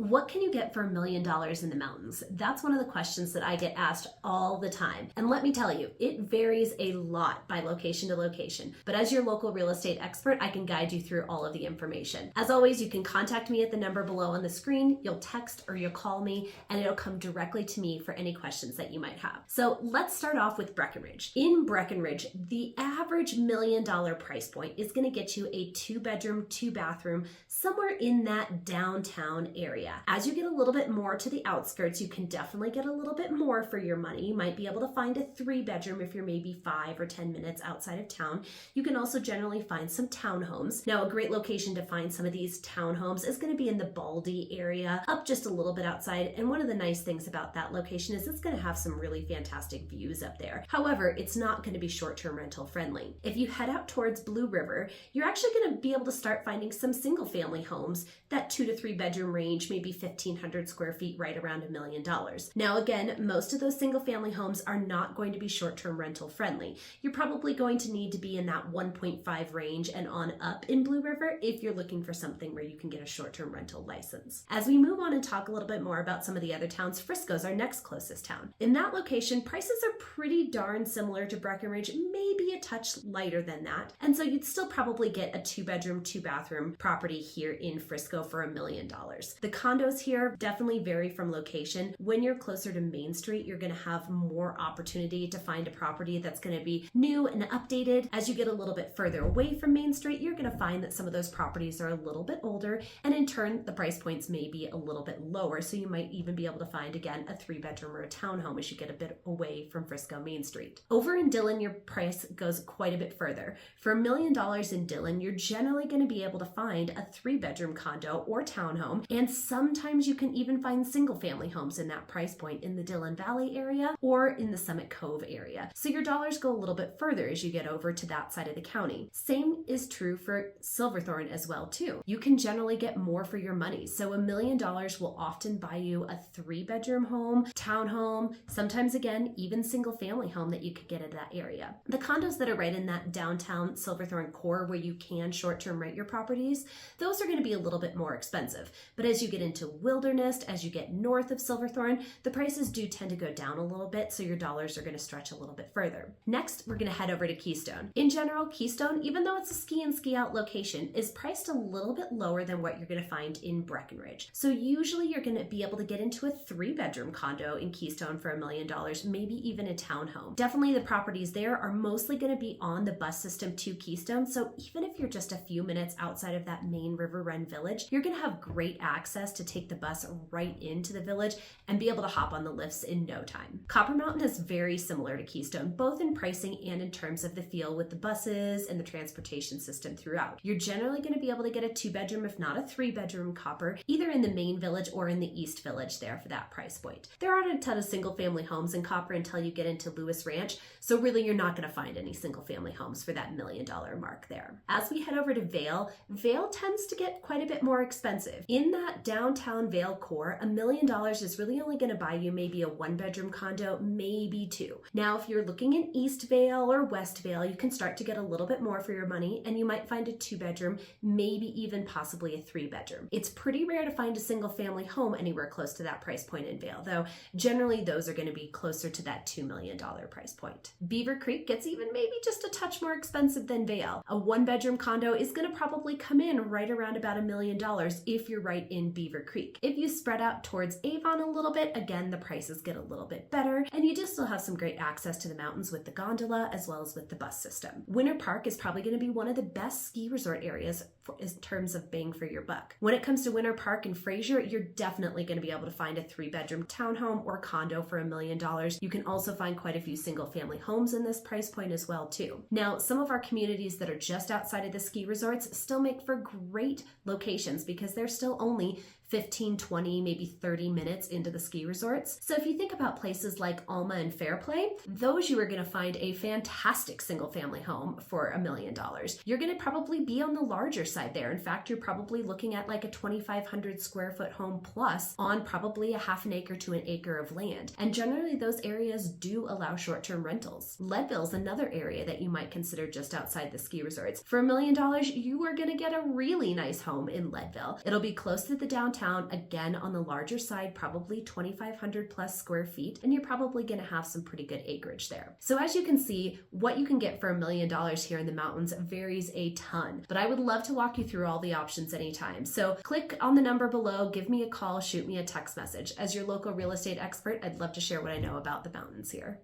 What can you get for $1 million in the mountains? That's one of the questions that I get asked all the time. And let me tell you, it varies a lot by location to location. But as your local real estate expert, I can guide you through all of the information. As always, you can contact me at the number below on the screen. You'll text or you'll call me, and it'll come directly to me for any questions that you might have. So let's start off with Breckenridge. In Breckenridge, the average $1 million price point is going to get you a 2-bedroom, 2-bathroom, somewhere in that downtown area. As you get a little bit more to the outskirts, you can definitely get a little bit more for your money. You might be able to find a 3-bedroom if you're maybe 5 or 10 minutes outside of town. You can also generally find some townhomes. Now, a great location to find some of these townhomes is going to be in the Baldy area, up just a little bit outside. And one of the nice things about that location is it's going to have some really fantastic views up there. However, it's not going to be short-term rental friendly. If you head out towards Blue River, you're actually going to be able to start finding some single-family homes, that 2 to 3 bedroom range, maybe 1,500 square feet, right around $1 million. Now, again, most of those single-family homes are not going to be short-term rental friendly. You're probably going to need to be in that 1.5 range and on up in Blue River if you're looking for something where you can get a short-term rental license. As we move on and talk a little bit more about some of the other towns, Frisco's our next closest town. In that location, prices are pretty darn similar to Breckenridge, maybe a touch lighter than that. And so you'd still probably get a 2-bedroom, 2-bathroom property here in Frisco for $1 million. The condos here definitely vary from location. When you're closer to Main Street, you're going to have more opportunity to find a property that's going to be new and updated. As you get a little bit further away from Main Street, you're going to find that some of those properties are a little bit older, and in turn, the price points may be a little bit lower. So you might even be able to find, again, a 3-bedroom or a townhome as you get a bit away from Frisco Main Street. Over in Dillon, your price goes quite a bit further. For $1 million in Dillon, you're generally going to be able to find a 3-bedroom condo or townhome, and sometimes you can even find single-family homes in that price point in the Dillon Valley area or in the Summit Cove area. So your dollars go a little bit further as you get over to that side of the county. Same is true for Silverthorne as well too. You can generally get more for your money. So $1 million will often buy you a 3-bedroom home, townhome, sometimes again, even single-family home that you could get in that area. The condos that are right in that downtown Silverthorne core where you can short-term rent your properties, those are going to be a little bit more expensive. But as you get into Wilderness, as you get north of Silverthorne, the prices do tend to go down a little bit, so your dollars are going to stretch a little bit further. Next, we're going to head over to Keystone. In general, Keystone, even though it's a ski and ski out location, is priced a little bit lower than what you're going to find in Breckenridge. So usually you're going to be able to get into a 3-bedroom condo in Keystone for $1 million, maybe even a townhome. Definitely the properties there are mostly going to be on the bus system to Keystone, so even if you're just a few minutes outside of that main River Run village, you're going to have great access to take the bus right into the village and be able to hop on the lifts in no time. Copper Mountain is very similar to Keystone, both in pricing and in terms of the feel with the buses and the transportation system throughout. You're generally going to be able to get a 2-bedroom, if not a 3-bedroom Copper, either in the main village or in the East Village there for that price point. There aren't a ton of single-family homes in Copper until you get into Lewis Ranch, so really you're not going to find any single-family homes for that $1 million mark there. As we head over to Vail, Vail tends to get quite a bit more expensive. In that downtown Vail core, $1 million is really only going to buy you maybe a 1-bedroom condo, maybe 2. Now, if you're looking in East Vail or West Vail, you can start to get a little bit more for your money, and you might find a 2-bedroom, maybe even possibly a 3-bedroom. It's pretty rare to find a single-family home anywhere close to that price point in Vail, though generally those are going to be closer to that $2 million price point. Beaver Creek gets even maybe just a touch more expensive than Vail. A 1-bedroom condo is going to probably come in right around about $1 million if you're right in Beaver Creek. If you spread out towards Avon a little bit, again, the prices get a little bit better, and you do still have some great access to the mountains with the gondola as well as with the bus system. Winter Park is probably going to be one of the best ski resort areas in terms of bang for your buck. When it comes to Winter Park and Frasier, you're definitely going to be able to find a 3-bedroom townhome or condo for $1 million. You can also find quite a few single-family homes in this price point as well too. Now, some of our communities that are just outside of the ski resorts still make for great locations because they're still only 15, 20, maybe 30 minutes into the ski resorts. So if you think about places like Alma and Fairplay, those you are going to find a fantastic single family home for $1 million. You're going to probably be on the larger side there. In fact, you're probably looking at like a 2,500 square foot home plus on probably a half an acre to an acre of land. And generally those areas do allow short-term rentals. Leadville is another area that you might consider just outside the ski resorts. For $1 million, you are going to get a really nice home in Leadville. It'll be close to the downtown town, again on the larger side, probably 2,500 plus square feet, and you're probably going to have some pretty good acreage there. So as you can see, what you can get for $1 million here in the mountains varies a ton, but I would love to walk you through all the options anytime. So click on the number below, give me a call, shoot me a text message. As your local real estate expert, I'd love to share what I know about the mountains here.